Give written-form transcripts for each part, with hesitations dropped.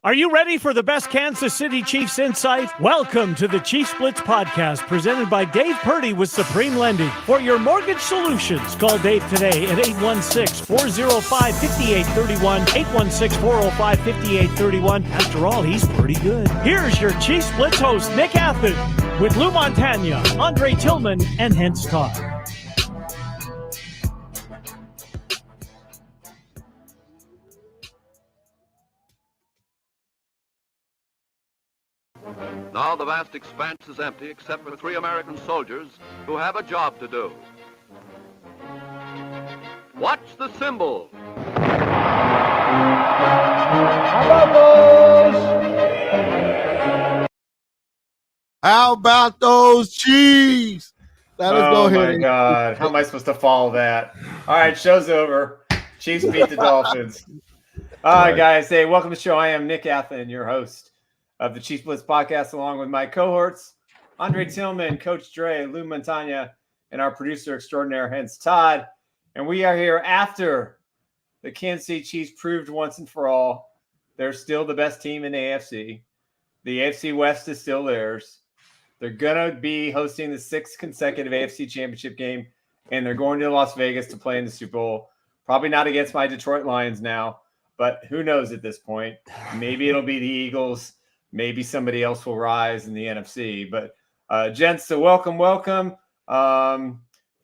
Are you ready for the best Kansas City Chiefs insight? Welcome to the Chiefs Blitz Podcast, presented by Dave Purdy with Supreme Lending. For your mortgage solutions, call Dave today at 816-405-5831, 816-405-5831. After all, he's pretty good. Here's your Chiefs Blitz host, Nick Athan, with Lou Montagna, Andre Tillman, and Hense Todd. Now the vast expanse is empty except for 3 American soldiers who have a job to do. Watch the symbol. How about those Chiefs? Let us go ahead. Oh, my God. How am I supposed to follow that? All right, show's over. Chiefs beat the Dolphins. All right, guys. Hey, welcome to the show. I am Nick Athan, your host of the Chiefs Blitz Podcast, along with my cohorts, Andre Tillman, Coach Dre, Lou Montagna, and our producer extraordinaire, Hense Todd. And we are here after the Kansas City Chiefs proved once and for all they're still the best team in the AFC. The AFC West is still theirs. They're going to be hosting the 6th consecutive AFC Championship game, and they're going to Las Vegas to play in the Super Bowl. Probably not against my Detroit Lions now, but who knows at this point. Maybe it'll be the Eagles. Maybe somebody else will rise in the NFC. But, gents, so welcome.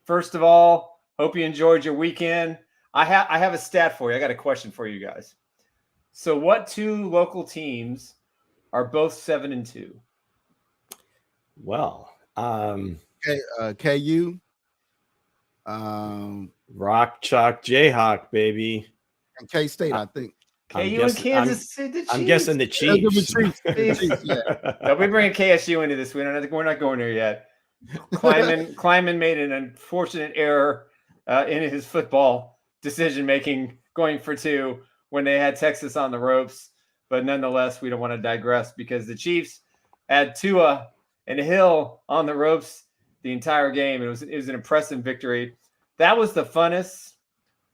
First of all, hope you enjoyed your weekend. I have a stat for you. I got a question for you guys. So what 2 local teams are both 7-2? Well, KU, Rock Chalk Jayhawk, baby. and K-State, I think. KU and Kansas City. I'm guessing the Chiefs. No, we bring KSU into this. We're not going there yet. Kleiman made an unfortunate error in his football decision making, going for 2 when they had Texas on the ropes. But nonetheless, we don't want to digress because the Chiefs had Tua and Hill on the ropes the entire game. It was an impressive victory. That was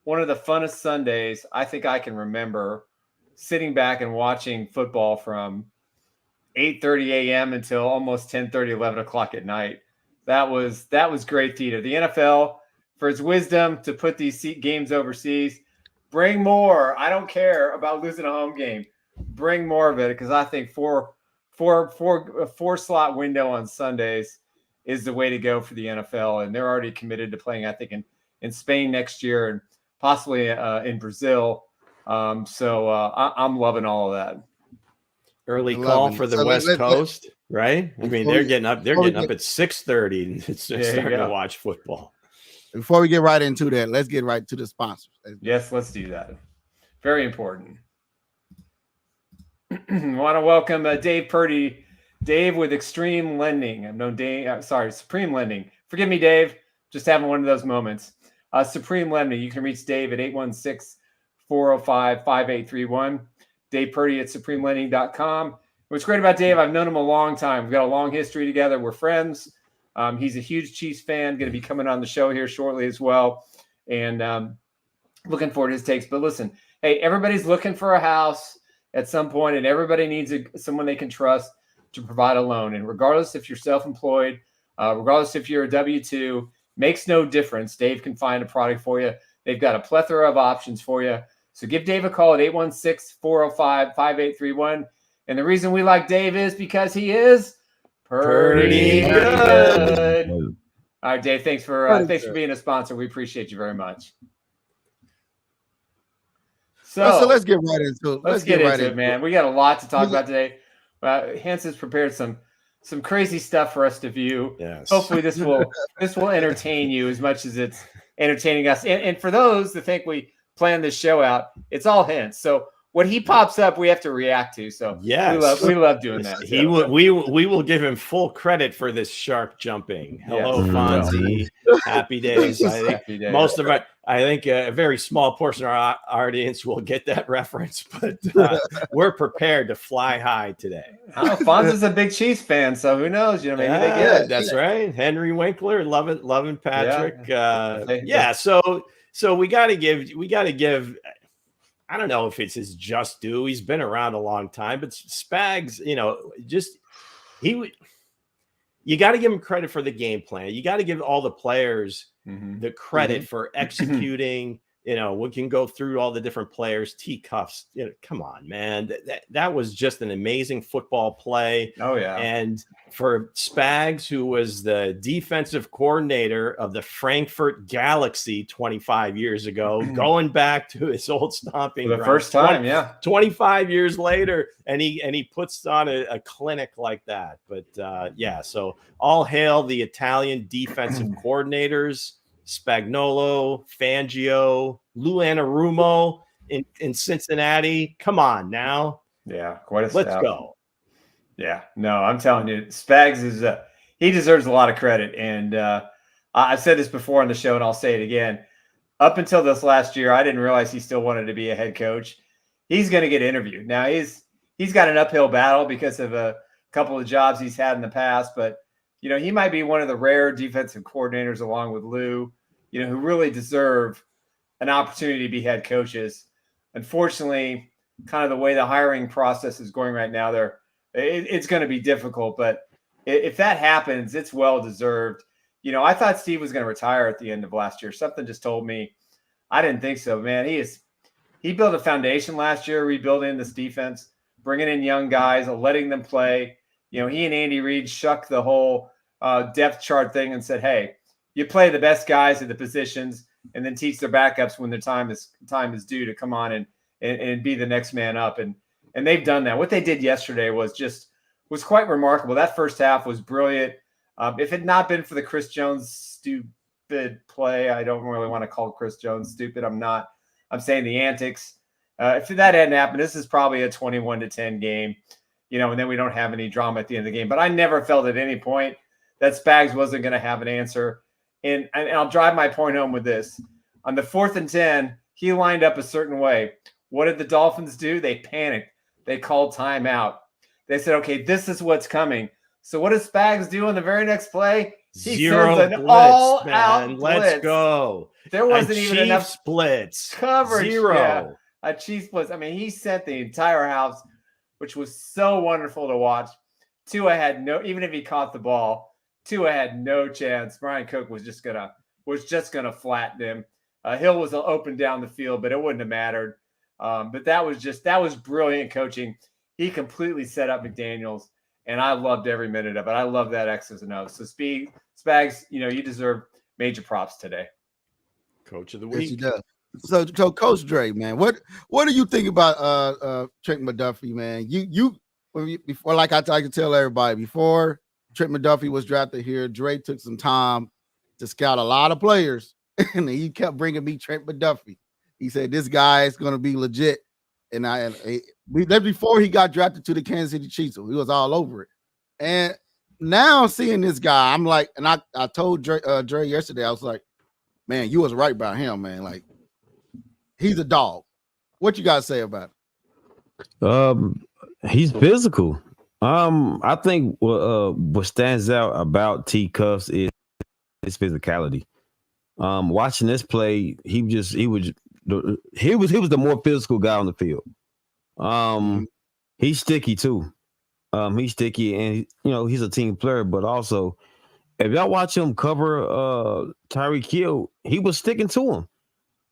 one of the funnest Sundays I think I can remember, sitting back and watching football from 8:30 a.m. until almost 10:30, 11 o'clock at night. That was great theater. The NFL, for its wisdom to put these games overseas, bring more. I don't care about losing a home game. Bring more of it, because I think a 4-slot window on Sundays is the way to go for the NFL. And they're already committed to playing, I think, in Spain next year and possibly in Brazil. So I'm loving all of that. Early call for the West Coast, right? I mean, they're getting up. They're getting up at 6:30 and it's starting to watch football. Before we get right into that, let's get right to the sponsors. Yes, let's do that. Very important. I want to welcome Dave Purdy. Dave with Extreme Lending. I've known Dave. Supreme Lending. Forgive me, Dave. Just having one of those moments. Supreme Lending. You can reach Dave at 816-405-5831. Dave Purdy at supremelending.com. What's great about Dave, I've known him a long time. We've got a long history together. We're friends. He's a huge Chiefs fan, going to be coming on the show here shortly as well. And looking forward to his takes. But listen, hey, everybody's looking for a house at some point, and everybody needs someone they can trust to provide a loan. And regardless if you're self-employed, regardless if you're a W-2, makes no difference. Dave can find a product for you. They've got a plethora of options for you. So give Dave a call at 816-405-5831. And the reason we like Dave is because he is pretty good. All right, Dave, thanks for being a sponsor. We appreciate you very much. So let's get right into it. Let's get into it, man. We got a lot to talk about today. Hense has prepared some crazy stuff for us to view. Yes. Hopefully this will entertain you as much as it's entertaining us. And for those that think we plan this show out, it's all Hense. So when he pops up, we have to react to. So yes, we love doing that. We will give him full credit for this shark jumping. Hello, Fonzie. Happy days. I think most of it. I think a very small portion of our audience will get that reference, but we're prepared to fly high today. Fonzie's a big Chiefs fan, so who knows? Maybe they get it. That's right. Henry Winkler, loving Patrick. So we got to give I don't know if it's his just due. He's been around a long time, but Spags, you got to give him credit for the game plan. You got to give all the players the credit for executing. We can go through all the different players, T-Cuffs. Come on, man. That was just an amazing football play. Oh, yeah. And for Spags, who was the defensive coordinator of the Frankfurt Galaxy 25 years ago, going back to his old stomping for the first time, 25 years later, and he puts on a clinic like that. But, so all hail the Italian defensive coordinators, Spagnuolo, Fangio, Lou Anarumo in Cincinnati. Come on now. Yeah, quite a Let's staff. go. Yeah, no, I'm telling you, Spags is he deserves a lot of credit. And I've said this before on the show, and I'll say it again. Up until this last year, I didn't realize he still wanted to be a head coach. He's going to get interviewed. Now, he's got an uphill battle because of a couple of jobs he's had in the past, but he might be one of the rare defensive coordinators along with Lou, who really deserve an opportunity to be head coaches. Unfortunately, kind of the way the hiring process is going right now, it's going to be difficult. But if that happens, it's well-deserved. I thought Steve was going to retire at the end of last year. Something just told me I didn't think so, man. He built a foundation last year, rebuilding this defense, bringing in young guys, letting them play. He and Andy Reid shucked the whole depth chart thing and said, hey, you play the best guys at the positions and then teach their backups when their time is due to come on and be the next man up. And they've done that. What they did yesterday was quite remarkable. That first half was brilliant. If it had not been for the Chris Jones stupid play, I don't really want to call Chris Jones stupid. I'm not. I'm saying the antics. If that hadn't happened, this is probably a 21-10 game, and then we don't have any drama at the end of the game. But I never felt at any point that Spags wasn't going to have an answer. And I'll drive my point home with this. On the 4th and 10, he lined up a certain way. What did the Dolphins do? They panicked. They called timeout. They said, okay, this is what's coming. So what does Spags do on the very next play? He Zero sends an blitz, all-out man. blitz. Let's go. There wasn't even enough Chiefs blitz. coverage. Zero. Yeah, a Chiefs blitz. I mean, he sent the entire house, which was so wonderful to watch. Tua had even if he caught the ball, Tua had no chance. Bryan Cook was just gonna flatten him. Hill was open down the field, but it wouldn't have mattered. But that was brilliant coaching. He completely set up McDaniels, and I loved every minute of it. I love that X's and O's. So Spags, you deserve major props today. Coach of the Yes, week. he does. So Coach Dre, man, what do you think about Trent McDuffie, man? You before, like I can tell everybody, before Trent McDuffie was drafted here, Dre took some time to scout a lot of players, and he kept bringing me Trent McDuffie. He said this guy is going to be legit, and that's before he got drafted to the Kansas City Chiefs. So he was all over it, and now seeing this guy, I'm like, and I told Dre yesterday, I was like, man, you was right about him, man. Like, he's a dog. What you guys say about it? He's physical. I think what stands out about T Cuffs is his physicality. Watching this play, he was the more physical guy on the field. He's sticky too. He's sticky, and he's a team player. But also, if y'all watch him cover Tyreek Hill, he was sticking to him.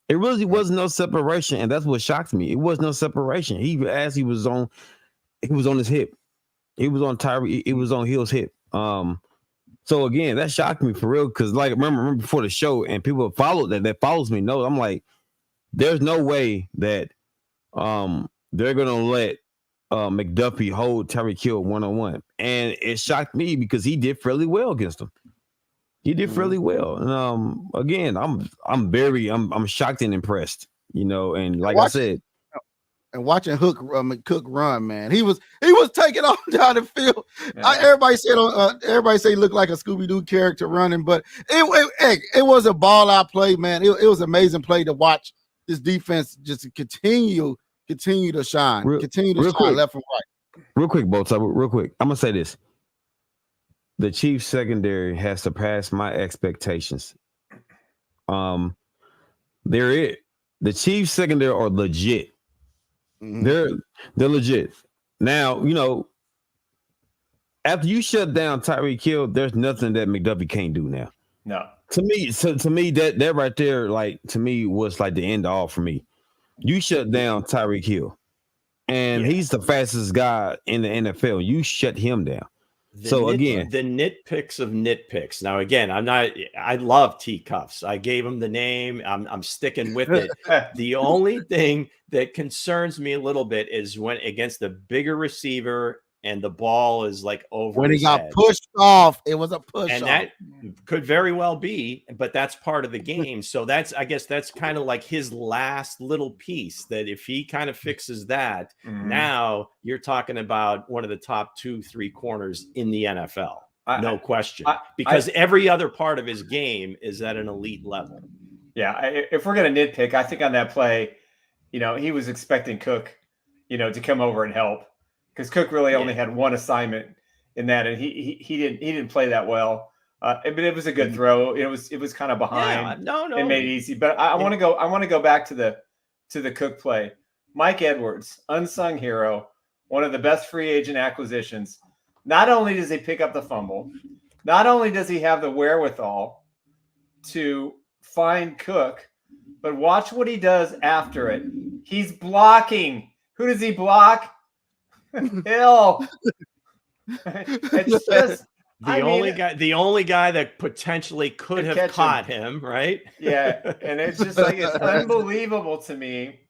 It really was no separation, and that's what shocked me. It was no separation. He was on his hip. He was on Tyreek. It was on Hill's hip. So again, that shocked me for real, because like remember before the show, and people that follows me know, I'm like, there's no way that they're gonna let McDuffie hold Tyreek Hill 1-on-1, and it shocked me because he did fairly well against him. He did fairly well, and again, I'm shocked and impressed, and like I said. And watching Cook run, man, he was taking off down the field. Yeah. Everybody said he looked like a Scooby-Doo character running, but it was a ball out play, man. It was an amazing play to watch this defense just continue to shine, continue to shine quick. left and right. Real quick, real quick. I'm gonna say this: the Chiefs secondary has surpassed my expectations. The Chiefs secondary are legit. They're legit. Now, after you shut down Tyreek Hill, there's nothing that McDuffie can't do now. No. To me, that right there, like, to me, was like the end all for me. You shut down Tyreek Hill, and he's the fastest guy in the NFL. You shut him down. The nitpicks of nitpicks. Now, again, I love T-Cuffs. I gave him the name. I'm sticking with it. The only thing that concerns me a little bit is when against the bigger receiver and the ball is like over when he got head. pushed off. It was a push and off. that could very well be, but that's part of the game. So I guess that's kind of like his last little piece, that if he kind of fixes that, now you're talking about one of the top 2-3 corners in the NFL. No question. Because every other part of his game is at an elite level. Yeah. If we're going to nitpick, I think on that play, he was expecting Cook, to come over and help. Because Cook really only had one assignment in that, and he didn't play that well. But it was a good throw. It was kind of behind. No, it made it easy. But I want to go back to the Cook play. Mike Edwards, unsung hero, one of the best free agent acquisitions. Not only does he pick up the fumble, not only does he have the wherewithal to find Cook, but watch what he does after it. He's blocking. Who does he block? Hill. It's just the only guy that potentially could have caught him, right? Yeah, and it's just like it's unbelievable to me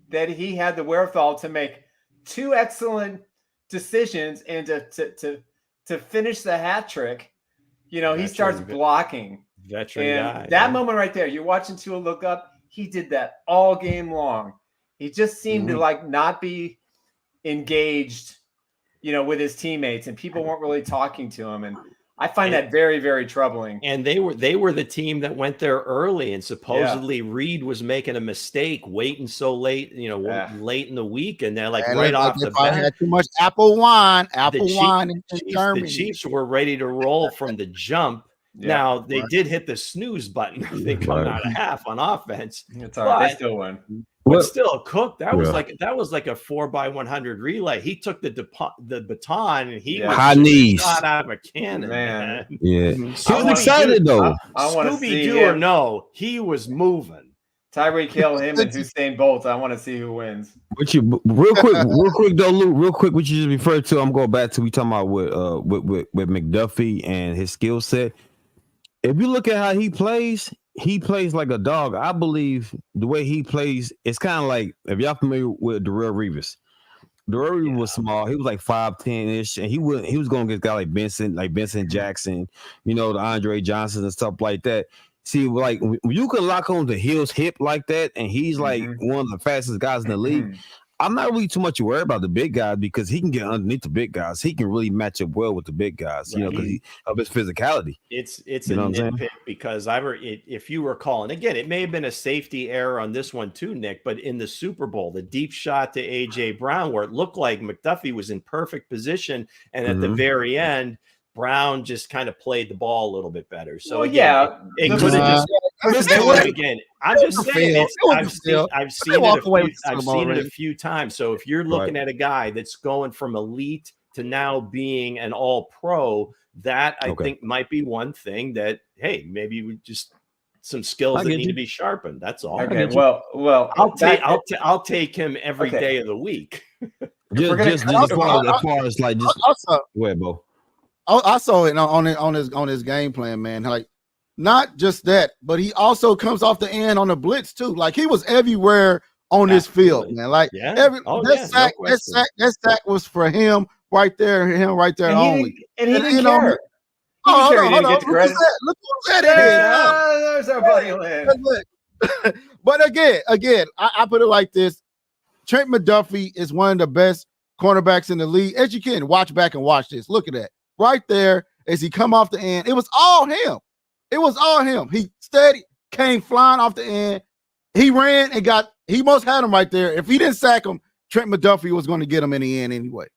that he had the wherewithal to make two excellent decisions and to finish the hat trick. He starts blocking. Veteran guy. That moment right there, you're watching Tua look up. He did that all game long. He just seemed to like not be engaged, with his teammates, and people weren't really talking to him. And I find that very, very troubling. And they were the team that went there early, and supposedly Reed was making a mistake waiting so late, late in the week, and they're like off the bat. Had too much apple wine in Germany. The Chiefs were ready to roll from the jump. Now they did hit the snooze button. They come out of half on offense. It's all right. They still win. But still, Cook, that was like a 4x100 relay. He took the baton and he was high knees shot out of a cannon. Man. Yeah, he was excited though. Scooby-Doo or no, he was moving. Tyreek Hill, him, and Usain Bolt. I want to see who wins. But real quick though, Luke. Real quick, what you just referred to, I'm going back to we talking about with McDuffie and his skill set. If you look at how he plays like a dog. I believe the way he plays, it's kind of like, if y'all familiar with Darrelle Revis. Darrelle Revis was small. He was like 5'10" and he was going against guys like Benson Jackson, the Andre Johnson and stuff like that. See, like when you can lock on to Hill's hip like that, and he's like one of the fastest guys in the league. I'm not really too much worried about the big guys because he can get underneath the big guys. He can really match up well with the big guys, because of his physicality. It's a nitpick because if you recall, and again, it may have been a safety error on this one too, Nick, but in the Super Bowl, the deep shot to A.J. Brown where it looked like McDuffie was in perfect position, and at the very end, Brown just kind of played the ball a little bit better. So it could have just again. I'm just saying I've seen it a few times. So if you're looking at a guy that's going from elite to now being an all pro, that I think might be one thing that, hey, maybe we just some skills that need to be sharpened. That's all. Okay. Well, I'll take him every day of the week. Just as far as like just Bo. I saw it on his game plan, man. Like, not just that, but he also comes off the end on the blitz too. Like, he was everywhere on this field, man. Like that sack was for him right there only. And he didn't care. Hold on. Look who's at it. There's our buddy Lynn. But again, I put it like this: Trent McDuffie is one of the best cornerbacks in the league. As you can watch back and watch this. Look at that. Right there, as he come off the end, it was all him. He steady, came flying off the end. He ran and he most had him right there. If he didn't sack him, Trent McDuffie was going to get him in the end anyway.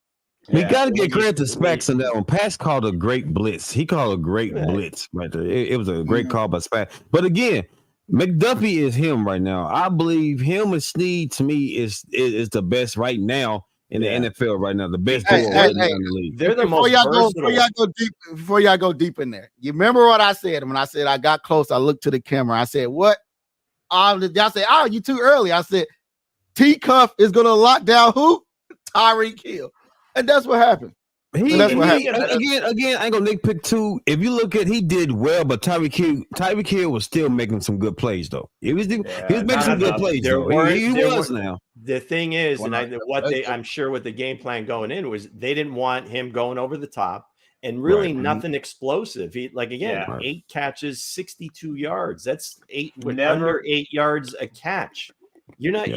We got to get credit to Spags on that one. Pass called a great blitz. He called a great blitz right there. It was a great call by Spags. But again, McDuffie is him right now. I believe him and Snead to me is the best right now in the NFL right now. The best duo right now in the league. They're the most versatile. Before y'all go deep in there, you remember what I said when I said I got close? I looked to the camera. I said, "What?" Y'all said, "Oh, you too early." I said, "T Cuff is gonna lock down who? Tyreek Hill," and that's what happened. Again, I ain't gonna nitpick too. If you look at, he did well, but Tyreek Hill was still making some good plays though. He was making some good plays. He was now. The thing is, I'm sure what the game plan going in was they didn't want him going over the top and really nothing explosive. He 8 catches, 62 yards. That's under 8 yards a catch. You're not.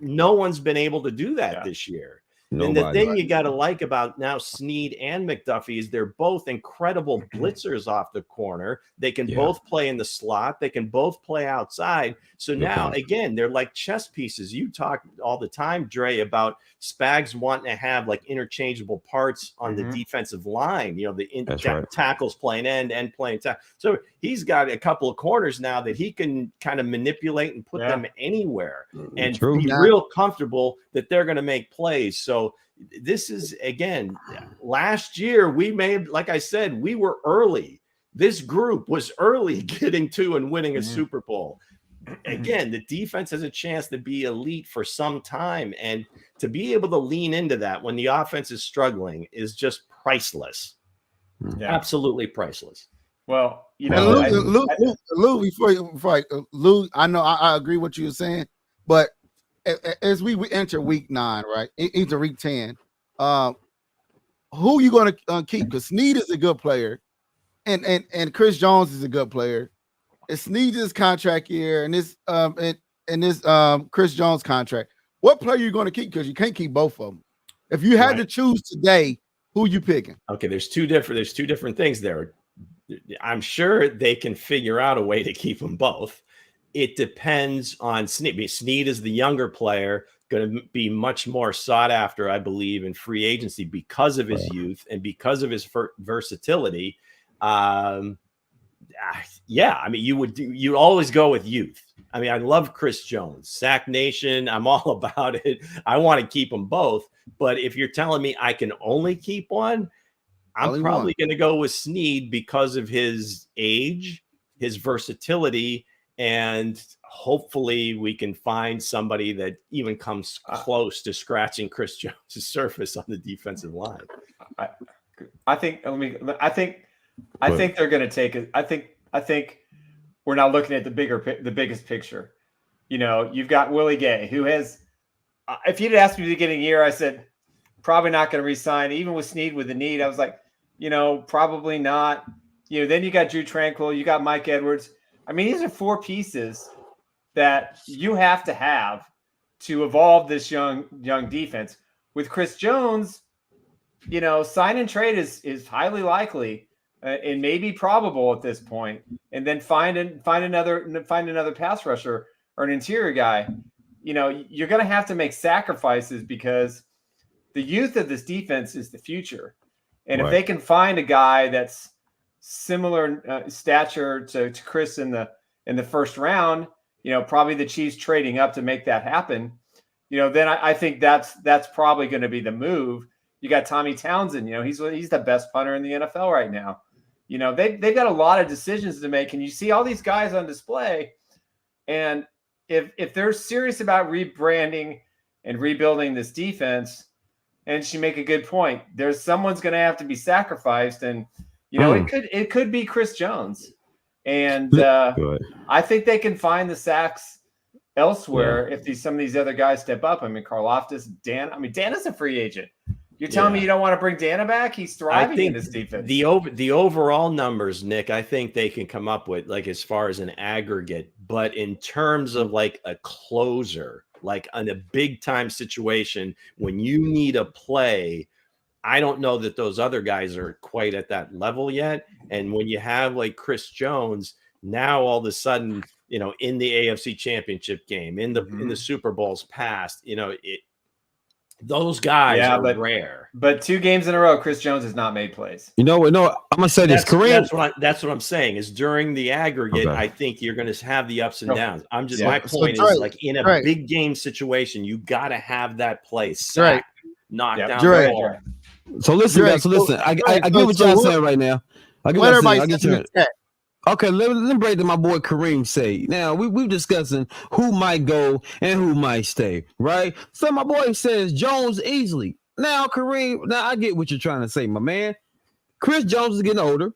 No one's been able to do that this year. And the thing you got to like about now Snead and McDuffie is they're both incredible blitzers off the corner. They can both play in the slot. They can both play outside. So now, again, they're like chess pieces. You talk all the time, Dre, about Spags wanting to have like interchangeable parts on the defensive line. You know, the tackles playing end playing tackle. So he's got a couple of corners now that he can kind of manipulate and put them anywhere and be real comfortable that they're going to make plays. So this is, again, last year we made, like I said, we were early. This group was early getting to and winning a Super Bowl. Again, the defense has a chance to be elite for some time, and to be able to lean into that when the offense is struggling is just priceless. Absolutely priceless. Well, you know, Lou, I know I agree with what you were saying, but as we enter week 9, right, into week 10, who you going to keep? Because Snead is a good player, and Chris Jones is a good player. It's Snead's contract year, and this Chris Jones contract. What player are you going to keep? Because you can't keep both of them. If you had to choose today, who you picking? Okay, there's two different things there. I'm sure they can figure out a way to keep them both. It depends on Snead. Snead is the younger player, going to be much more sought after, I believe, in free agency because of his youth and because of his versatility. I mean, you always go with youth. I mean, I love Chris Jones, Sack Nation. I'm all about it. I want to keep them both. But if you're telling me I can only keep one, I'm probably going to go with Snead because of his age, his versatility, and hopefully we can find somebody that even comes close to scratching Chris Jones' surface on the defensive line. I think they're going to take it. I think we're now looking at the biggest picture. You know, you've got Willie Gay, who has, if you'd asked me at the beginning of the year, I said, probably not going to resign. Even with Snead with the need, I was like, you know, probably not. You know, then you got Drew Tranquill, you got Mike Edwards. I mean, these are 4 pieces that you have to evolve this young defense. With Chris Jones, you know, sign and trade is highly likely and maybe probable at this point. And then find another pass rusher or an interior guy. You know, you're going to have to make sacrifices because the youth of this defense is the future. And if they can find a guy that's similar stature to Chris in the first round, you know, probably the Chiefs trading up to make that happen, you know, then I think that's probably going to be the move. You got Tommy Townsend, you know, he's the best punter in the NFL right now. You know, they've got a lot of decisions to make, and you see all these guys on display. And if they're serious about rebranding and rebuilding this defense, and she make a good point, someone's going to have to be sacrificed, and you know it could be Chris Jones, and I think they can find the sacks elsewhere if some of these other guys step up. I mean, Karlaftis, Dan. I mean, Dan is a free agent. You're telling me you don't want to bring Dana back? He's thriving in this defense. The overall numbers, Nick, I think they can come up with, like, as far as an aggregate, but in terms of like a closer, like in a big time situation when you need a play, I don't know that those other guys are quite at that level yet. And when you have like Chris Jones, now all of a sudden, you know, in the AFC Championship game, in the Super Bowls past, you know, Those guys are rare. But 2 games in a row, Chris Jones has not made plays. No, I'm gonna say this. Kareem, that's what I'm saying. Is during the aggregate, I think you're going to have the ups and downs. My point so is, like in a big game situation, you got to have that play sack, knock down the ball. So listen, I get what y'all saying right now. I get you. Okay, let me break to my boy Kareem say. Now, we're discussing who might go and who might stay, right? So my boy says Jones easily. Now, Kareem, I get what you're trying to say, my man. Chris Jones is getting older.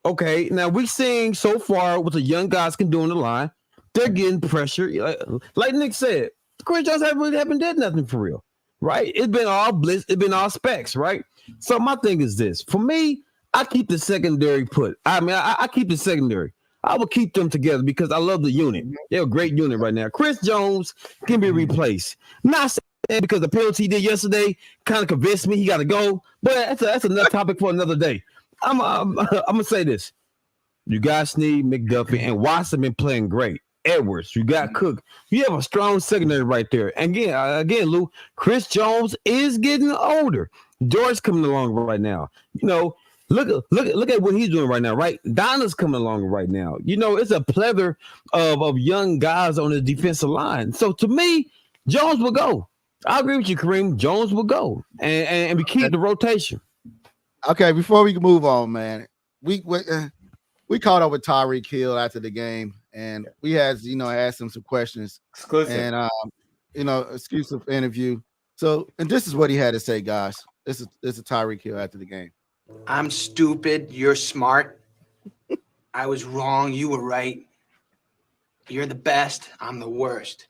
Okay, now we're seeing so far what the young guys can do on the line. They're getting pressure. Like Nick said, Chris Jones haven't did nothing for real, right? It's been all blitz. It's been all specs, right? So my thing is this. For me, I keep the secondary put. I mean, I keep the secondary. I will keep them together because I love the unit. They're a great unit right now. Chris Jones can be replaced. Not saying because the penalty he did yesterday kind of convinced me he got to go, but that's another topic for another day. I'm gonna say this: you guys need McDuffie and Watson been playing great. Edwards, you got Cook. You have a strong secondary right there. And again, Lou, Chris Jones is getting older. George coming along right now. Look at what he's doing right now, right? Donna's coming along right now. It's a plethora of young guys on the defensive line. So to me, Jones will go. I agree with you, Kareem. Jones will go, and we keep the rotation. Okay, before we move on, man, we caught up with Tyreek Hill after the game, and we had asked him some questions, exclusive, and exclusive interview. So, and this is what he had to say, guys. This is Tyreek Hill after the game. I'm stupid. You're smart. I was wrong. You were right. You're the best. I'm the worst.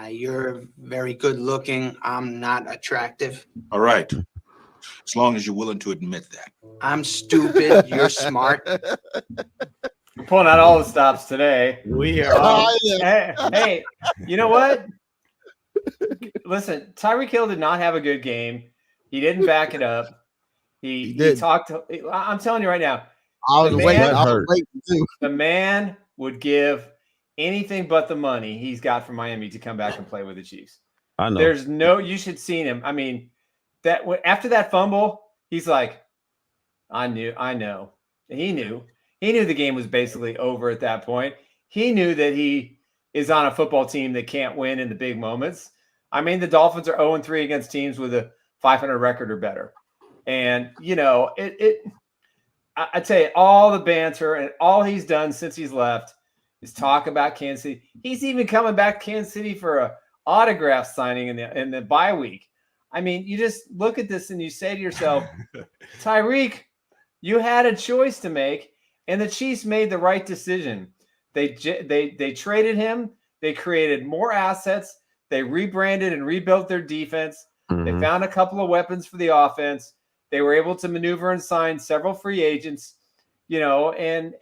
You're very good looking. I'm not attractive. All right. As long as you're willing to admit that. I'm stupid. You're smart. We're pulling out all the stops today. We are. Hey, you know what? Listen, Tyreek Hill did not have a good game. He didn't back it up. He talked. I'm telling you right now. The man would give anything but the money he's got from Miami to come back and play with the Chiefs. I know. You should see him. I mean, after that fumble, he's like, I know. He knew the game was basically over at that point. He knew that he is on a football team that can't win in the big moments. I mean, the Dolphins are 0-3 against teams with a 500 record or better. And, I tell you, all the banter and all he's done since he's left is talk about Kansas City. He's even coming back to Kansas City for a autograph signing in the bye week. I mean, you just look at this and you say to yourself, Tyreek, you had a choice to make, and the Chiefs made the right decision. They traded him. They created more assets. They rebranded and rebuilt their defense. Mm-hmm. They found a couple of weapons for the offense. They were able to maneuver and sign several free agents, and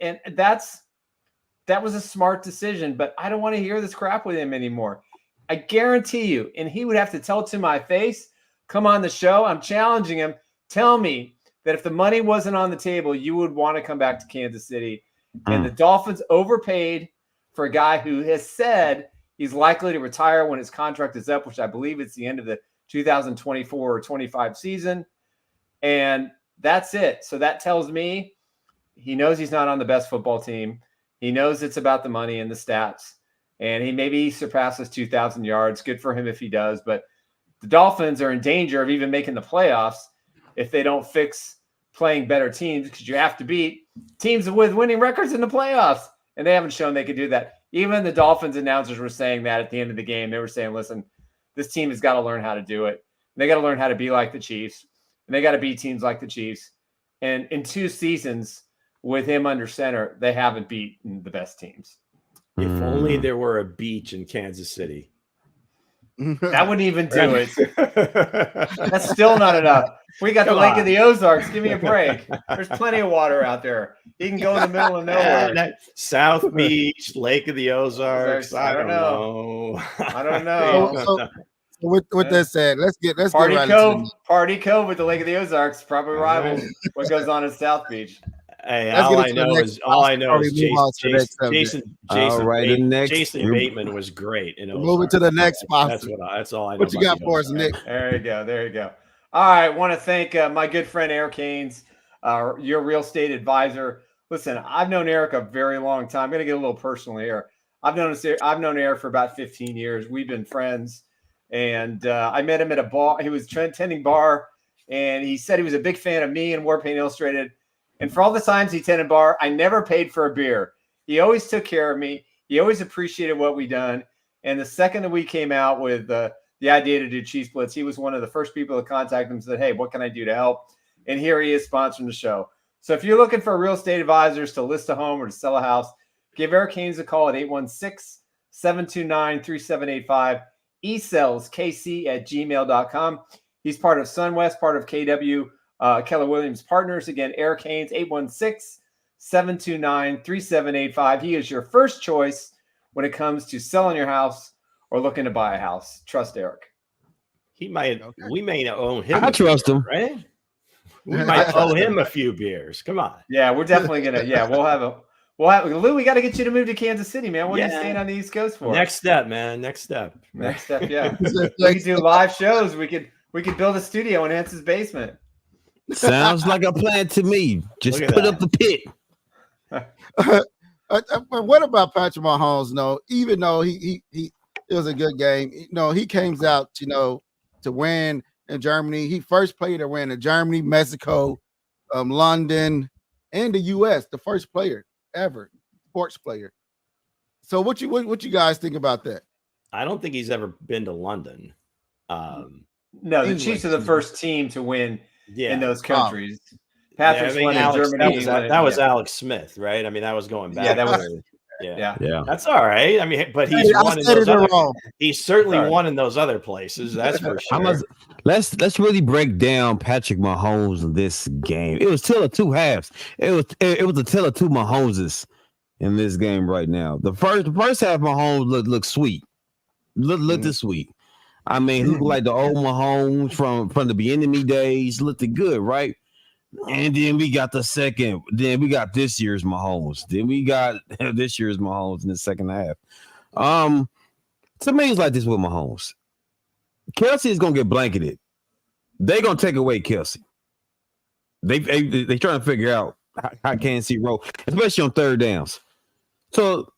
that was a smart decision, but I don't want to hear this crap with him anymore. I guarantee you, and he would have to tell it to my face, come on the show. I'm challenging him. Tell me that if the money wasn't on the table, you would want to come back to Kansas City. And the Dolphins overpaid for a guy who has said he's likely to retire when his contract is up, which I believe it's the end of the 2024 or 25 season. And that's it. So that tells me he knows he's not on the best football team. He knows it's about the money and the stats. And he surpasses 2,000 yards. Good for him if he does. But the Dolphins are in danger of even making the playoffs if they don't fix playing better teams, because you have to beat teams with winning records in the playoffs. And they haven't shown they could do that. Even the Dolphins announcers were saying that at the end of the game. They were saying, listen, this team has got to learn how to do it. They got to learn how to be like the Chiefs. And they got to beat teams like the Chiefs. And in 2 seasons with him under center, they haven't beaten the best teams. If only there were a beach in Kansas City. That wouldn't even do it. That's still not enough. We got the Lake of the Ozarks. Give me a break. There's plenty of water out there. You can go in the middle of nowhere. South Beach, Lake of the Ozarks. I don't know. I don't know. So with that said, let's get Party right Cove. into it. Party Cove with the Lake of the Ozarks probably rivals what goes on in South Beach. Hey, Let's all get I into the know next is all I know topic is before we move on to the next subject. Jason Bateman was great. Moving to the next sponsor. That's all I know. What you got for us, Nick? There you go. All right, want to thank my good friend Eric Haynes, your real estate advisor. Listen, I've known Eric a very long time. I'm going to get a little personal here. I've known Eric for about 15 years. We've been friends, and I met him at a bar. He was attending bar, and he said he was a big fan of me and Warpaint Illustrated. And for all the times he attended bar, I never paid for a beer. He always took care of me. He always appreciated what we done. And the second that we came out with the idea to do Chiefs Blitz, he was one of the first people to contact him and said, hey, what can I do to help? And here he is sponsoring the show. So if you're looking for real estate advisors to list a home or to sell a house, give Eric Haynes a call at 816-729-3785. eselskc@gmail.com. He's part of SunWest, part of KW Keller Williams Partners. Again, Eric Haynes, 816-729-3785. He is your first choice when it comes to selling your house or looking to buy a house. Trust Eric. We may own him. I trust him, right? We might owe him a few beers. Come on. Yeah, we're definitely gonna. Yeah, we'll have Lou. We got to get you to move to Kansas City, man. What are you staying on the East Coast for? Next step, man. Next step. Yeah. We can do live shows. We could build a studio in Hense's basement. Sounds like a plan to me. Just put up the pit. What about Patrick Mahomes? No, even though it was a good game, he came out, to win in Germany. He first player to win in Germany, Mexico, London, and the U.S. The first player ever, sports player. So what you guys think about that? I don't think he's ever been to London. No, the Chiefs are the first team to win in those countries. Patrick's won in Germany. That was Alex Smith, right? I mean, that was going back. Yeah, that was. Yeah. That's all right. I mean, but he's won in those he's certainly won in those other places. That's for sure. Let's really break down Patrick Mahomes in this game. It was still a two halves. It was a tale of two Mahomeses in this game right now. The first half, Mahomes looked sweet. Looked sweet. I mean, he looked like the old Mahomes from the Miami days. Looked good, right? And then we got the second. Then we got this year's Mahomes. Then we got this year's Mahomes in the second half. To me, it's like this with Mahomes. Kelsey is gonna get blanketed. They're gonna take away Kelsey. They trying to figure out how Kansas City roll, especially on third downs. So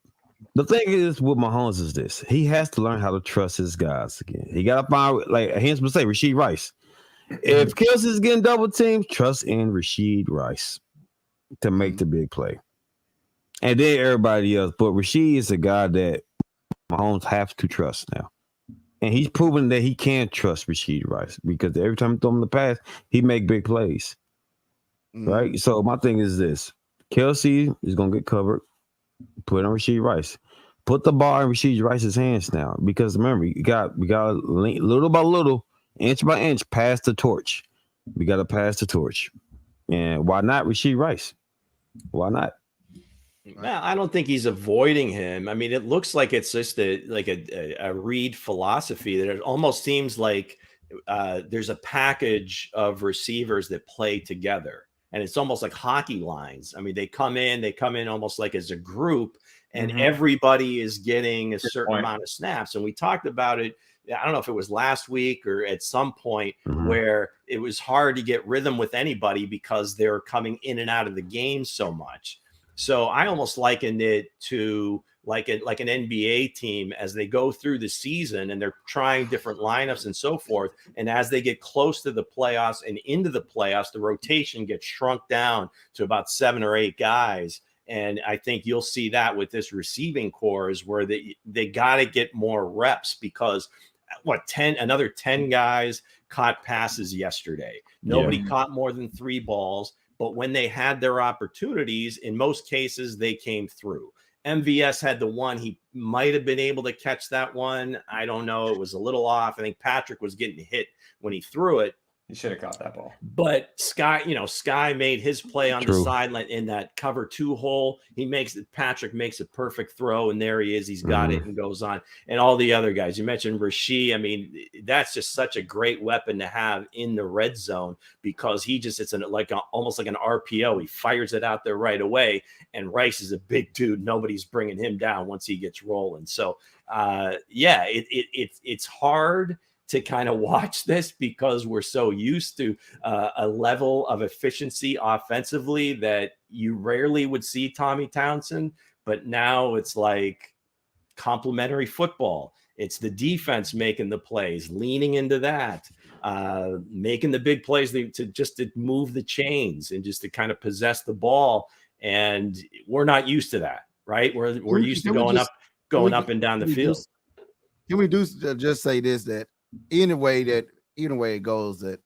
the thing is with Mahomes is this: he has to learn how to trust his guys again. He got to find, like Hense would say, Rashid Rice. If Kelsey's getting double teamed, trust in Rashid Rice to make the big play. And then everybody else. But Rashid is a guy that Mahomes have to trust now. And he's proven that he can trust Rashid Rice because every time he throw him the pass, he make big plays. Right? So my thing is this. Kelsey is going to get covered. Put it on Rashid Rice. Put the ball in Rashid Rice's hands now. Because remember, we got little by little, inch by inch, pass the torch. We got to pass the torch. And why not Rashid Rice? Why not? Well, I don't think he's avoiding him. I mean, it looks like it's just a Reed philosophy that it almost seems like there's a package of receivers that play together. And it's almost like hockey lines. I mean, they come in almost like as a group, and everybody is getting a certain amount of snaps. And we talked about it. I don't know if it was last week or at some point where it was hard to get rhythm with anybody because they're coming in and out of the game so much. So I almost likened it to like an NBA team as they go through the season and they're trying different lineups and so forth. And as they get close to the playoffs and into the playoffs, the rotation gets shrunk down to about 7 or 8 guys. And I think you'll see that with this receiving core is where they got to get more reps because another 10 guys caught passes yesterday. Nobody caught more than 3 balls. But when they had their opportunities, in most cases, they came through. MVS had the one. He might have been able to catch that one. I don't know. It was a little off. I think Patrick was getting hit when he threw it. He should have caught that ball. But Sky made his play on the sideline in that cover 2 hole. Patrick makes a perfect throw, and there he is. He's got it and goes on. And all the other guys, you mentioned Rasheed. I mean, that's just such a great weapon to have in the red zone because it's almost like an RPO. He fires it out there right away, and Rice is a big dude. Nobody's bringing him down once he gets rolling. So, it's hard to kind of watch this because we're so used to a level of efficiency offensively that you rarely would see Tommy Townsend, but now it's like complementary football. It's the defense making the plays, leaning into that, making the big plays to move the chains and just to kind of possess the ball. And we're not used to that, right? We're used to going up and down the field. Can we just say this, that either way it goes, that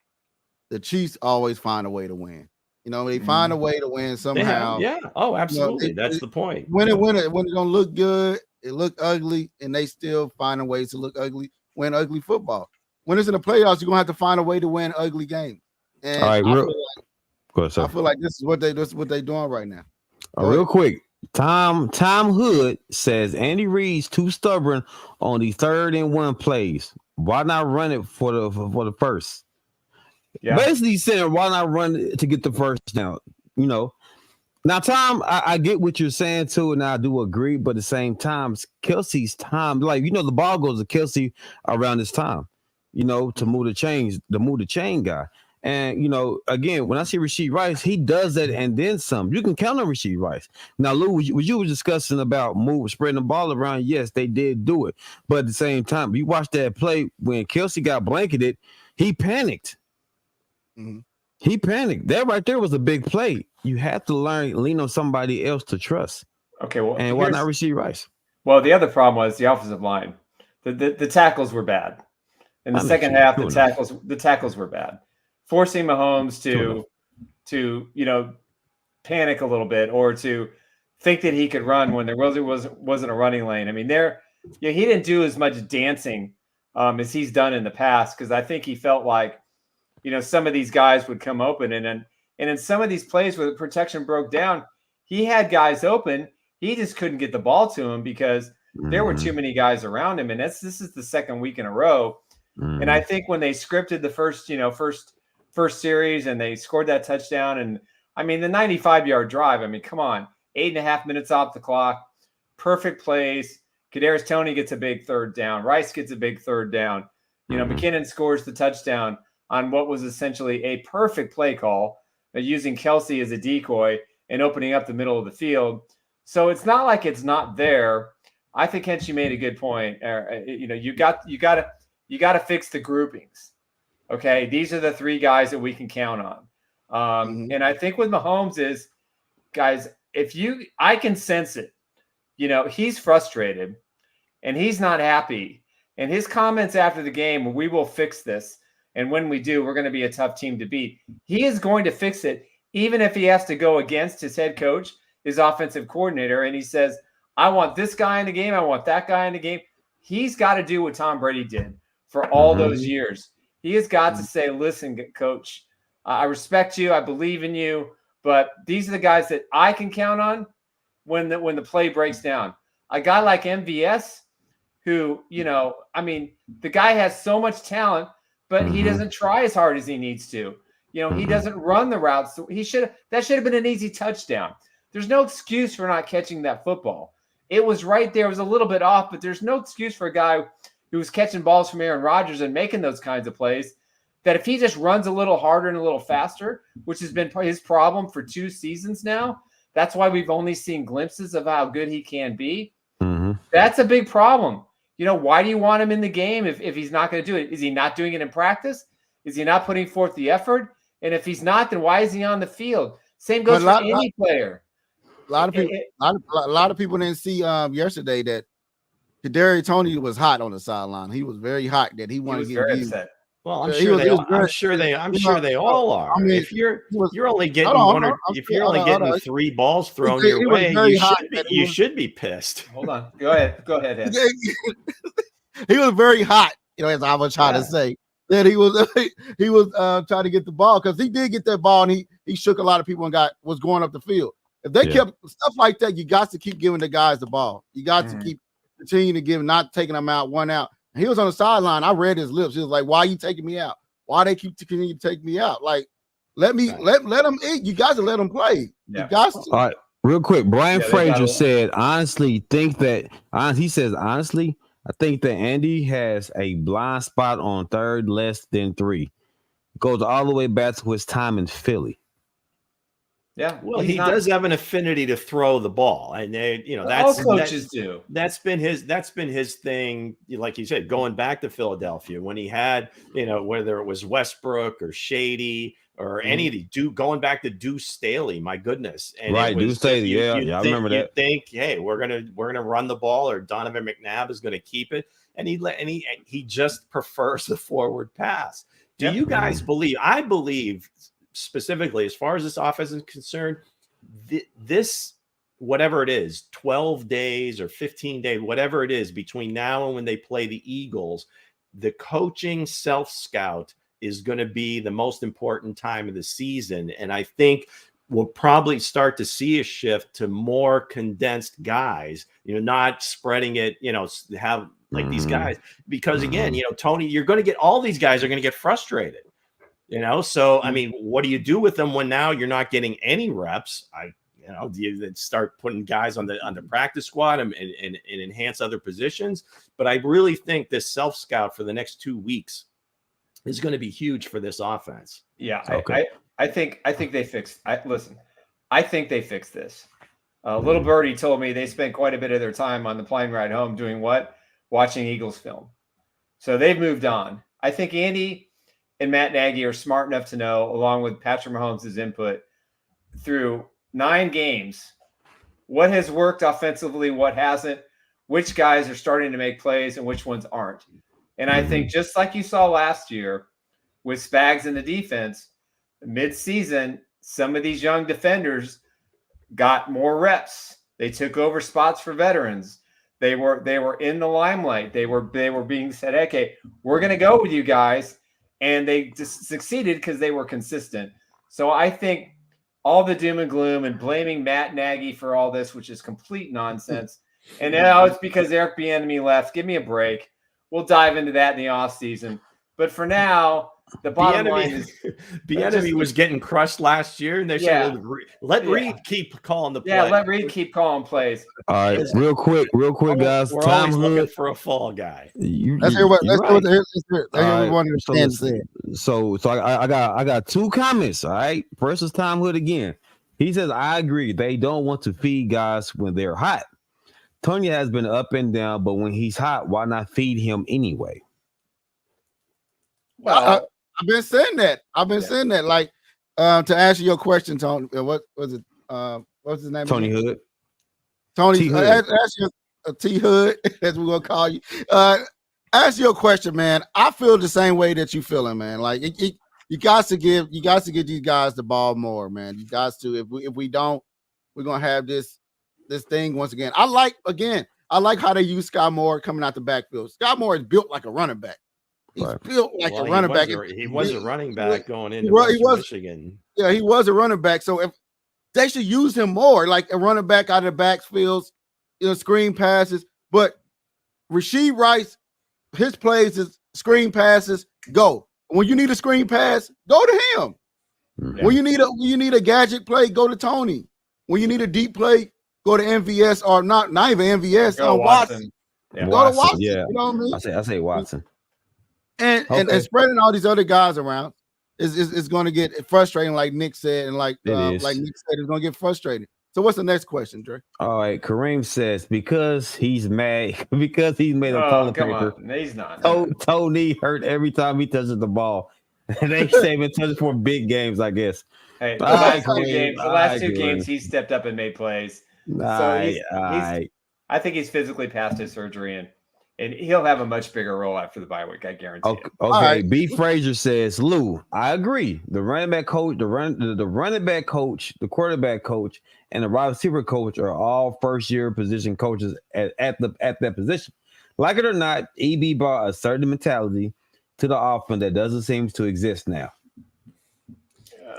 the Chiefs always find a way to win. They find a way to win somehow. Yeah. Oh, absolutely. That's the point. When it's gonna look good, it look ugly, and they still find a way to look ugly, win ugly football. When it's in the playoffs, you're gonna have to find a way to win ugly games. And all right, I feel like this is what they're doing right now. Real quick. Tom Hood says Andy Reid's too stubborn on the 3rd and 1 plays. Why not run it for the first? Yeah. Basically saying why not run it to get the first down? Now, Tom, I get what you're saying too, and I do agree. But at the same time, Kelsey's time, the ball goes to Kelsey around this time, to move the chain guy. And, again, when I see Rasheed Rice, he does that and then some. You can count on Rasheed Rice. Now, Lou, what you were discussing about spreading the ball around, yes, they did do it. But at the same time, you watch that play when Kelsey got blanketed, he panicked. Mm-hmm. He panicked. That right there was a big play. You have to lean on somebody else to trust. Okay, well, and why not Rasheed Rice? Well, the other problem was the offensive line. The tackles were bad. In the second half, the tackles were bad. Forcing Mahomes to panic a little bit or to think that he could run when there wasn't a running lane. I mean, he didn't do as much dancing as he's done in the past because I think he felt like some of these guys would come open and in some of these plays where the protection broke down, he had guys open. He just couldn't get the ball to him because there were too many guys around him. And this is the second week in a row. And I think when they scripted the first series and they scored that touchdown, and I mean the 95-yard drive, I mean, come on, 8.5 minutes off the clock, perfect plays. Kadarius Toney gets a big 3rd down. Rice gets a big 3rd down. McKinnon scores the touchdown on what was essentially a perfect play call, using Kelsey as a decoy and opening up the middle of the field. So it's not like it's not there. I think Hense made a good point. You got to fix the groupings. Okay, these are the 3 guys that we can count on. And I think with Mahomes is, guys, I can sense it. He's frustrated and he's not happy. And his comments after the game, we will fix this. And when we do, we're going to be a tough team to beat. He is going to fix it, even if he has to go against his head coach, his offensive coordinator. And he says, I want this guy in the game. I want that guy in the game. He's got to do what Tom Brady did for all those years. He has got to say, listen, coach, I respect you. I believe in you. But these are the guys that I can count on when the play breaks down. A guy like MVS, who, the guy has so much talent, but he doesn't try as hard as he needs to. He doesn't run the routes. That should have been an easy touchdown. There's no excuse for not catching that football. It was right there. It was a little bit off, but there's no excuse for a guy who was catching balls from Aaron Rodgers and making those kinds of plays, that if he just runs a little harder and a little faster, which has been his problem for 2 seasons now, that's why we've only seen glimpses of how good he can be. That's a big problem. Why do you want him in the game if he's not going to do it? Is he not doing it in practice? Is he not putting forth the effort? And if he's not, then why is he on the field? Same goes for any player. A lot of people didn't see yesterday that Kadarius Toney was hot on the sideline. He was very hot that he wanted to get very upset. Well, I'm sure they all are. I mean, if you're only getting 3 balls thrown your way, you should be pissed. Hold on. Go ahead. He was very hot. That's how I was trying to say. that he was trying to get the ball, because he did get that ball and he shook a lot of people and was going up the field. If they kept stuff like that, you got to keep giving the guys the ball. You got to keep continuing to give, not taking them out, one out. And he was on the sideline. I read his lips. He was like, "Why are you taking me out? Why they keep continuing to take me out? Like, let them eat. You guys to let them play. Yeah. You guys to." All right, real quick. Brian Frazier said, honestly, honestly, I think that Andy has a blind spot on third less than 3. Goes all the way back to his time in Philly. Yeah, well, he does have an affinity to throw the ball, and that's all coaches do. That's been his thing. Like you said, going back to Philadelphia when he had, whether it was Westbrook or Shady or any of the going back to Deuce Staley. My goodness, and right, Deuce Staley. I remember that. You think, hey, we're gonna run the ball, or Donovan McNabb is gonna keep it, and he just prefers the forward pass. Do you guys believe? I believe. Specifically, as far as this offense is concerned, this, whatever it is, 12 days or 15 days, whatever it is, between now and when they play the Eagles, the coaching self-scout is going to be the most important time of the season. And I think we'll probably start to see a shift to more condensed guys, not spreading it, have like these guys. Because again, Tony, you're going to get, all these guys are going to get frustrated. So I mean, what do you do with them when now you're not getting any reps? Do you then start putting guys on the practice squad and enhance other positions? But I really think this self-scout for the next 2 weeks is going to be huge for this offense. Yeah, okay. I think they fixed. I think they fixed this. Little Birdie told me they spent quite a bit of their time on the plane ride home doing what? Watching Eagles film. So they've moved on. I think Andy and Matt Nagy are smart enough to know, along with Patrick Mahomes' input, through 9 games, what has worked offensively, what hasn't, which guys are starting to make plays and which ones aren't. And I think just like you saw last year with Spags in the defense, mid-season, some of these young defenders got more reps. They took over spots for veterans. They were in the limelight. They were being said, okay, we're going to go with you guys. And they just succeeded because they were consistent. So I think all the doom and gloom and blaming Matt Nagy for all this, which is complete nonsense. And now it's because Eric Bieniemy left. Give me a break. We'll dive into that in the offseason. But for now, the bottom line is Bieniemy was getting crushed last year, and they said, let Reed keep calling the play. Yeah, let Reed keep calling plays. All right, real quick, guys. We're always looking for a fall guy. Let's hear what everyone understands. So I got 2 comments. All right, first is Tom Hood again. He says, I agree. They don't want to feed guys when they're hot. Tony has been up and down, but when he's hot, why not feed him anyway? Well, I've been saying that. Saying that. Like, to answer your question, Tony, what was it? What's his name? Tony Hood. Tony Hood. Ask your T Hood, as we're gonna call you. Ask your question, man. I feel the same way that you feeling, man. Like you got to give these guys the ball more, man. You got to. If we don't, we're gonna have this thing once again. I like how they use Sky Moore coming out the backfield. Sky Moore is built like a running back. He's built like a running back. He was a running back going into Michigan. Yeah, he was a running back. So if they should use him more, like a running back out of the backfields, screen passes. But Rashid Rice, his plays is screen passes. Go. When you need a screen pass, go to him. Yeah. When you need a gadget play, go to Tony. When you need a deep play, go to MVS or not even MVS. Go Watson. Yeah. Go to Watson. Yeah. You know what I mean? I say Watson. And spreading all these other guys around is going to get frustrating, like Nick said, and like Nick said, it's going to get frustrating. So what's the next question, Dre? All right, Kareem says because he's mad because he's made a toilet paper. No, he's not. Tony hurt every time he touches the ball. They say been touching for big games, I guess. Hey, the last two games, he stepped up and made plays. I think he's physically past his surgery and he'll have a much bigger role after the bye week. I guarantee. Okay. Right. B. Frazier says, Lou, I agree. The running back coach, the running back coach, the quarterback coach, and the wide receiver coach are all first-year position coaches at that position. Like it or not, EB brought a certain mentality to the offense that doesn't seem to exist now.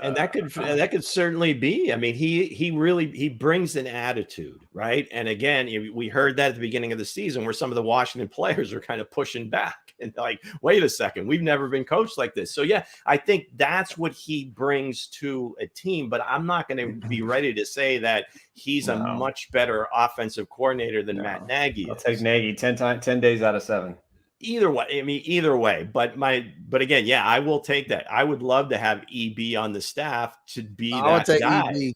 And that could certainly be. I mean, he brings an attitude, right? And again, we heard that at the beginning of the season where some of the Washington players are kind of pushing back and like, wait a second, we've never been coached like this. So yeah, I think that's what he brings to a team, but I'm not going to be ready to say that he's a much better offensive coordinator than Matt Nagy. I'll take Nagy 10 days out of 7. Either way, but again, yeah, I will take that. I would love to have EB on the staff to be that guy.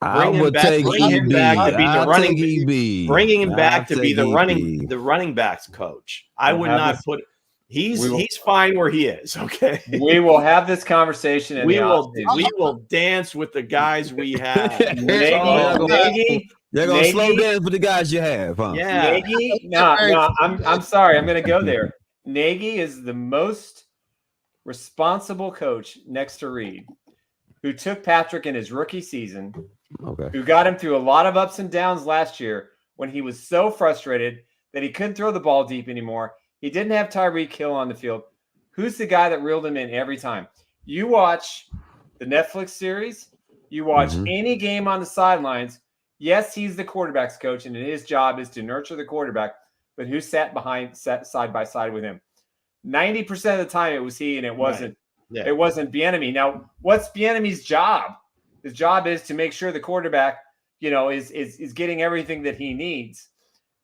EB. Bring him back to be the running. Bringing him back to be the running backs coach. I would not put. He's fine where he is. Okay, we will have this conversation. We will dance with the guys we have. Nagy. They're gonna slow down for the guys you have, huh? Yeah. Nagy, no, I'm sorry, I'm gonna go there. Nagy is the most responsible coach next to Reed, who took Patrick in his rookie season, who got him through a lot of ups and downs last year when he was so frustrated that he couldn't throw the ball deep anymore. He didn't have Tyreek Hill on the field. Who's the guy that reeled him in every time? You watch the Netflix series, you watch any game on the sidelines. Yes, he's the quarterback's coach, and his job is to nurture the quarterback. But who sat side by side with him? 90% of the time, it was he, and it wasn't. Right. Yeah. It wasn't Bieniemy. Now, what's Bieniemy's job? His job is to make sure the quarterback, is getting everything that he needs.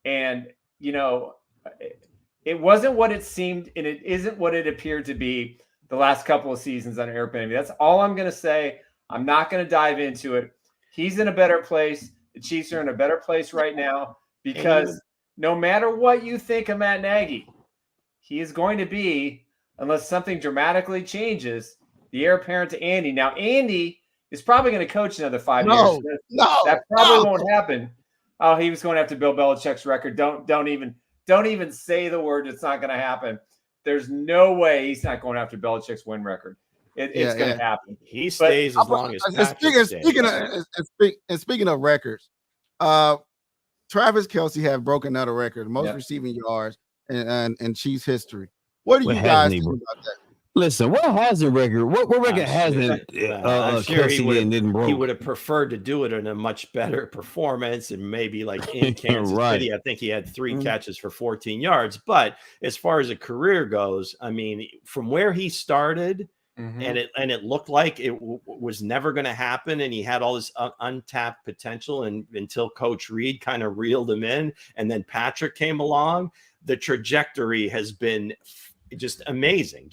And it wasn't what it seemed, and it isn't what it appeared to be the last couple of seasons under Eric Bieniemy. That's all I'm going to say. I'm not going to dive into it. He's in a better place. The Chiefs are in a better place right now because no matter what you think of Matt Nagy, he is going to be, unless something dramatically changes, the heir apparent to Andy. Now, Andy is probably going to coach another 5 years. That probably won't happen. Oh, he was going to have to Bill Belichick's record. Don't even say the word. It's not going to happen. There's no way he's not going after Belichick's win record. It's going to happen. He stays as long as Patrick stays. Speaking of records, Travis Kelce have broken another record, most receiving yards in Chiefs history. What do you guys think about that? Listen, what hasn't record? What record hasn't Kelce didn't broke? He would have preferred to do it in a much better performance, and maybe like in Kansas City, I think he had 3 catches for 14 yards. But as far as a career goes, I mean, from where he started. And it looked like it was never going to happen, and he had all this untapped potential. And until Coach Reed kind of reeled him in, and then Patrick came along, the trajectory has been just amazing.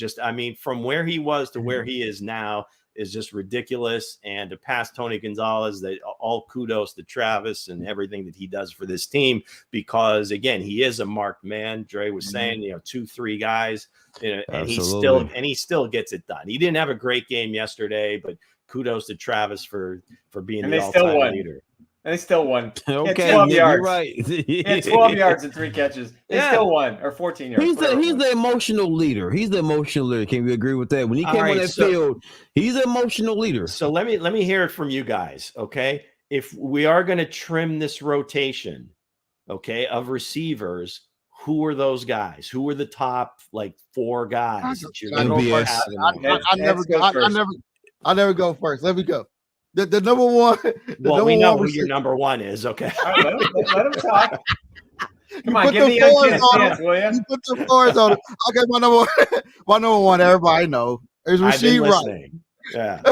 From where he was to where he is now is just ridiculous. And to pass Tony Gonzalez, that all kudos to Travis and everything that he does for this team, because again, he is a marked man. Dre was saying, 2-3 guys, and he still gets it done. He didn't have a great game yesterday, but kudos to Travis for being the all-time leader. And they still won. Okay, 12 yards. You're right. He had 12 yards and 3 catches. They still won, or 14 yards. He's the emotional leader. Can we agree with that? When he came on that field, he's an emotional leader. So let me hear it from you guys, okay? If we are going to trim this rotation, okay, of receivers, who are those guys? Who are the top 4 guys that you're going to I never go first. Let me go. The number one. We know who your number one is. Okay. Right, let him talk. Come on, give me a chance, will you? You put the floors on it. Okay, my number one, everybody know, is Rasheed Rice. Yeah.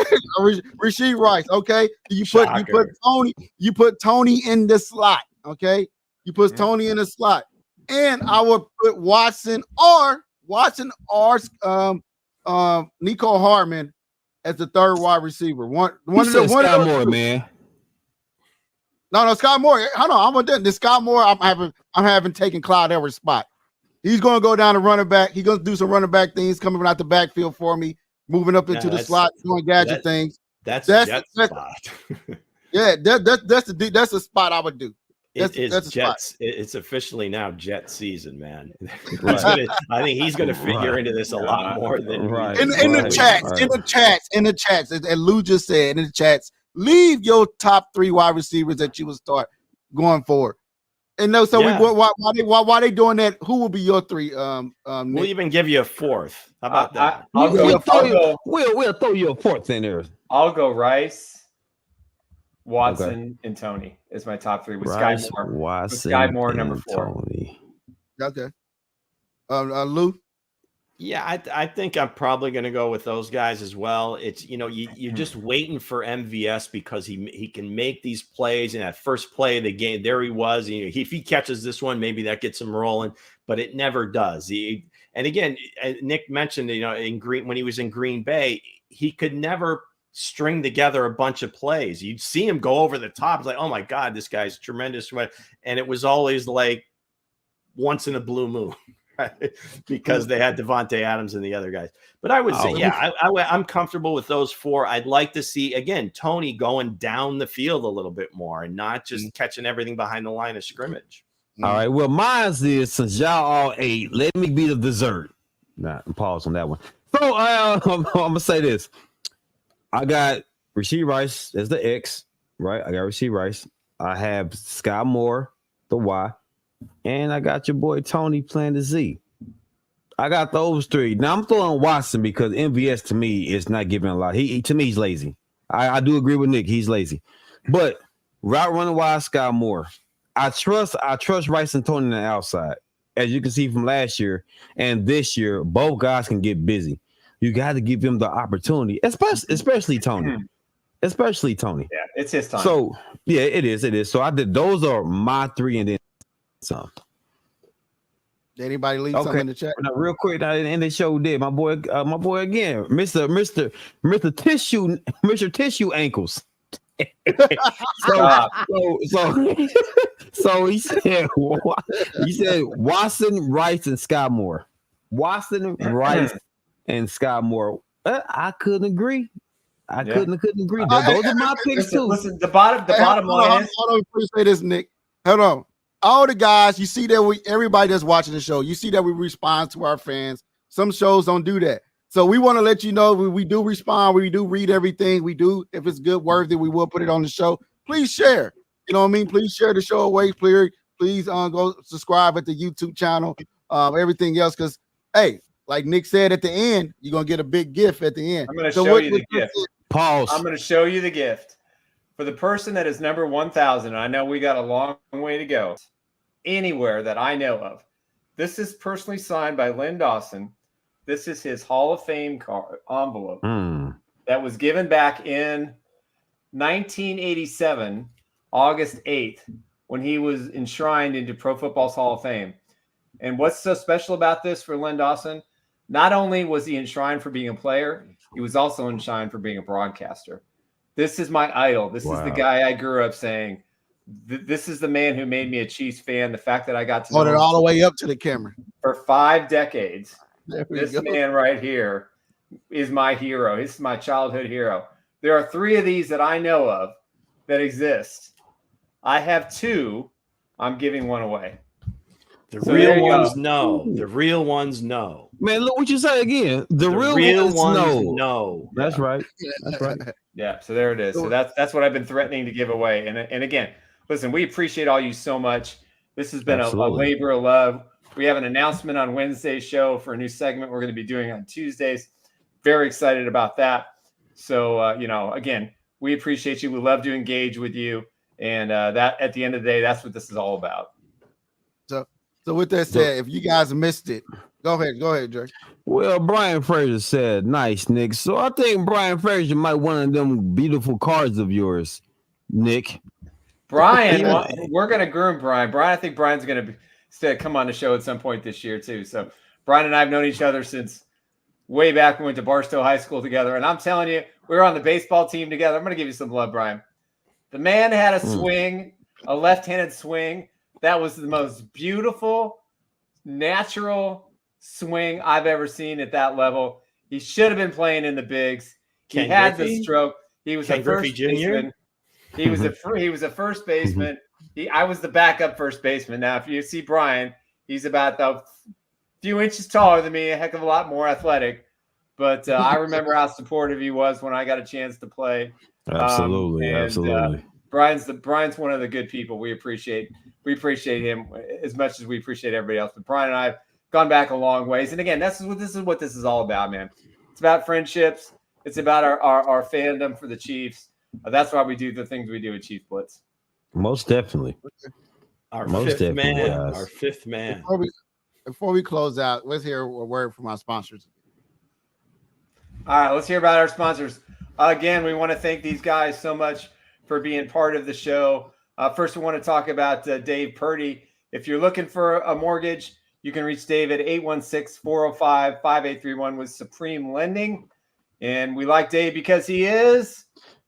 Rasheed Rice. Okay. You put Tony in the slot. Okay. You put Tony in the slot. And I would put Watson or Nico Hartman as the third wide receiver. One of Scott Moore, man. No, Scott Moore. Hold on, I'm done. This Scott Moore, I'm having taken Clyde Edwards' spot. He's going to go down the running back. He's going to do some running back things, coming out the backfield for me, moving up into the slot, doing gadget things. That's spot. Yeah, that's the spot I would do. It's officially now Jet season, man. I think he's going to figure into this a lot more than in the chats. And Lou just said in the chats, leave your top 3 wide receivers that you would start going forward. And no, so Yeah. why they doing that? Who will be your three? We'll Nick? even give you a fourth. How about that? We'll throw you a fourth in there. I'll go Rice, Watson, and Tony is my top three. With Rice, Sky Moore. Watson, With Sky Moore, and number 4. Tony. Okay. Lou. Yeah, I think I'm probably going to go with those guys as well. It's, you're just waiting for MVS because he can make these plays. And that first play of the game, there he was. If he catches this one, maybe that gets him rolling, but it never does. And again, Nick mentioned, when he was in Green Bay, he could never string together a bunch of plays. You'd see him go over the top. It's like, oh my God, this guy's tremendous. And it was always like once in a blue moon. Because they had Devontae Adams and the other guys. But I would say, I'm comfortable with those 4. I'd like to see, again, Tony going down the field a little bit more and not just catching everything behind the line of scrimmage. All right. Well, mine's is, since y'all all ate, let me be the dessert. Nah, pause on that one. So I'm going to say this. I got Rashee Rice as the X, right? I got Rashee Rice. I have Sky Moore, the Y. And I got your boy Tony playing the Z. I got those 3. Now I'm throwing Watson because MVS to me is not giving a lot. He to me he's lazy. I do agree with Nick. He's lazy. But route running wise, Sky Moore. I trust Rice and Tony on the outside. As you can see from last year and this year, both guys can get busy. You got to give him the opportunity, especially Tony. Especially Tony. Yeah, it's his time. So yeah, it is. So I did. Those are my 3, and then some. Did anybody leave something in the chat? Now, real quick, and they show did my boy again, Mr. Tissue ankles. so he said Watson, Rice, and Sky Moore. Watson, Rice, and Sky Moore. I couldn't agree. I couldn't agree. Those are my picks too. Listen, the bottom line is. Hold on, please say this, Nick. Hold on. All the guys, you see that everybody that's watching the show, you see that we respond to our fans. Some shows don't do that. So we want to let you know we do respond. We do read everything. We do. If it's good, worthy, we will put it on the show. Please share. You know what I mean? Please share the show away. Please go subscribe at the YouTube channel. Everything else, because, hey, like Nick said at the end, you're going to get a big gift at the end. I'm going to show you the gift. Pause. I'm going to show you the gift. For the person that is number 1,000, I know we got a long way to go. Anywhere that I know of. This is personally signed by Len Dawson. This is his Hall of Fame card envelope that was given back in 1987, August 8th, when he was enshrined into Pro Football's Hall of Fame. And what's so special about this for Len Dawson? Not only was he enshrined for being a player, he was also enshrined for being a broadcaster. This is my idol. This is the guy I grew up saying, this is the man who made me a Chiefs fan. The fact that I got to hold it all the way up to the camera for 5 decades. This go. Man right here is my hero. This is my childhood hero. There are 3 of these that I know of that exist. I have 2. I'm giving 1 away. The real ones know. The real ones know. Man, look what you say again. The real ones know. That's right. That's right. Yeah, so there it is. So that's what I've been threatening to give away. And again, listen, we appreciate all you so much. This has been a labor of love. We have an announcement on Wednesday's show for a new segment we're going to be doing on Tuesdays. Very excited about that. So, again, we appreciate you. We love to engage with you. And that at the end of the day, that's what this is all about. So with that said, if you guys missed it, go ahead, Drake. Well, Brian Fraser said, nice, Nick. So I think Brian Fraser might one of them beautiful cards of yours, Nick. Brian, we're going to groom Brian. I think Brian's going to come on the show at some point this year too. So Brian and I have known each other since way back. We went to Barstow High School together. And I'm telling you, we were on the baseball team together. I'm going to give you some love, Brian. The man had a swing, a left-handed swing. That was the most beautiful, natural swing I've ever seen at that level. He should have been playing in the bigs. He had the stroke. He was a first baseman. He was a first baseman. I was the backup first baseman. Now, if you see Brian, he's about a few inches taller than me, a heck of a lot more athletic. But I remember how supportive he was when I got a chance to play. Absolutely. Bryan's one of the good people. We appreciate him as much as we appreciate everybody else. But Bryan and I have gone back a long ways. And again, this is what this is all about, man. It's about friendships. It's about our fandom for the Chiefs. That's why we do the things we do at Chiefs Blitz. Most definitely. Our fifth man. Before we close out, let's hear a word from our sponsors. All right, let's hear about our sponsors. Again, we want to thank these guys so much for being part of the show. First, we want to talk about Dave Purdy. If you're looking for a mortgage, you can reach Dave at 816-405-5831 with Supreme Lending. And we like Dave because he is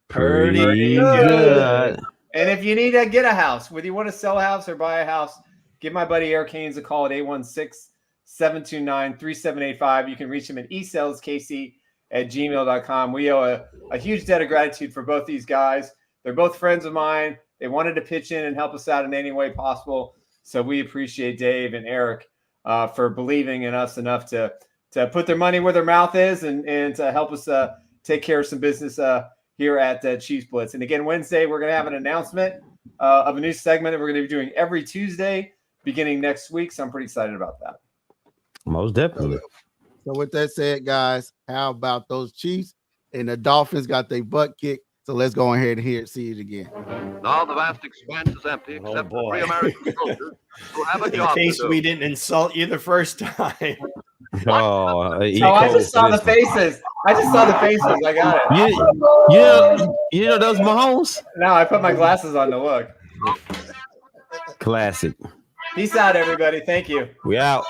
pretty good. And if you need to get a house, whether you want to sell a house or buy a house, give my buddy Eric Haynes a call at 816-729-3785. You can reach him at esaleskc@gmail.com. We owe a huge debt of gratitude for both these guys. They're both friends of mine. They wanted to pitch in and help us out in any way possible. So we appreciate Dave and Eric for believing in us enough to put their money where their mouth is and to help us take care of some business here at Chiefs Blitz. And again, Wednesday, we're going to have an announcement of a new segment that we're going to be doing every Tuesday beginning next week. So I'm pretty excited about that. Most definitely. So with that said, guys, how about those Chiefs and the Dolphins got their butt kicked? So let's go ahead and see it again. Now the vast expanse is empty except for 3 American soldiers who have a job In case to do. we didn't insult you the first time. I just saw the faces. I got it. You know those Mahomes? No, I put my glasses on to look. Classic. Peace out, everybody. Thank you. We out.